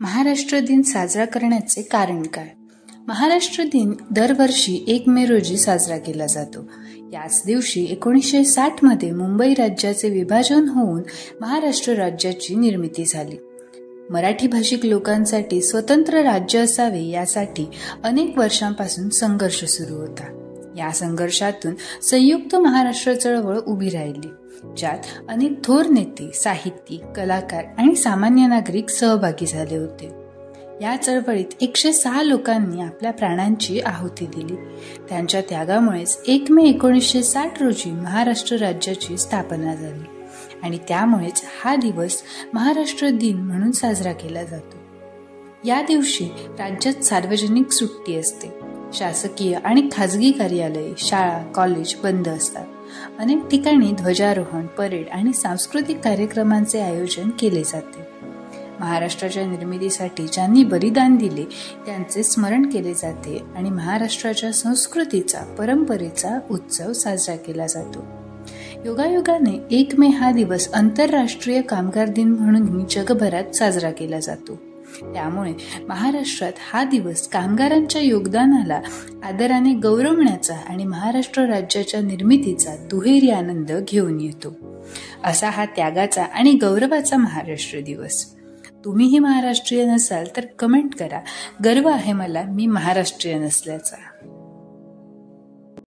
महाराष्ट्र दिन साजरा करण्याचे कारण काय? महाराष्ट्र दिन दरवर्षी 1 मे रोजी साजरा केला जातो. याच दिवशी 1960 मध्ये मुंबई राज्याचे विभाजन होऊन महाराष्ट्र राज्याची निर्मिती झाली. मराठी भाषिक लोकांसाठी स्वतंत्र राज्य असावे यासाठी अनेक वर्षांपासून संघर्ष सुरू होता. या संघर्षातून संयुक्त महाराष्ट्र चळवळ उभी राहिली, ज्यात अनेक थोर नेते, साहित्यिक, कलाकार आणि सामान्य नागरिक सहभागी झाले होते. या चळवळीत 106 लोकांनी आपल्या प्राणांची आहुती दिली. त्यांच्या त्यागामुळेच 1 मे 1960 रोजी महाराष्ट्र राज्याची स्थापना झाली आणि त्यामुळेच हा दिवस महाराष्ट्र दिन म्हणून साजरा केला जातो. या दिवशी राज्यात सार्वजनिक सुट्टी असते. शासकीय आणि खाजगी कार्यालये, शाळा, कॉलेज बंद असतात. अनेक ठिकाणी ध्वजारोहण, परेड आणि सांस्कृतिक कार्यक्रमांचे आयोजन केले जाते. महाराष्ट्राच्या निर्मितीसाठी ज्यांनी बलिदान दिले त्यांचे स्मरण केले जाते आणि महाराष्ट्राच्या संस्कृतीचा, परंपरेचा उत्सव साजरा केला जातो. योगायोगाने 1 मे हा दिवस आंतरराष्ट्रीय कामगार दिन म्हणूनही जगभरात साजरा केला जातो. त्यामुळे महाराष्ट्रात हा दिवस कामगारांच्या योगदानाला आदराने गौरवण्याचा आणि महाराष्ट्र राज्याच्या निर्मितीचा दुहेरी आनंद घेऊन येतो. असा हा त्यागाचा आणि गौरवाचा महाराष्ट्र दिवस. तुम्हीही महाराष्ट्रीयन असाल तर कमेंट करा, गर्व आहे मला मी महाराष्ट्रीयन असल्याचा.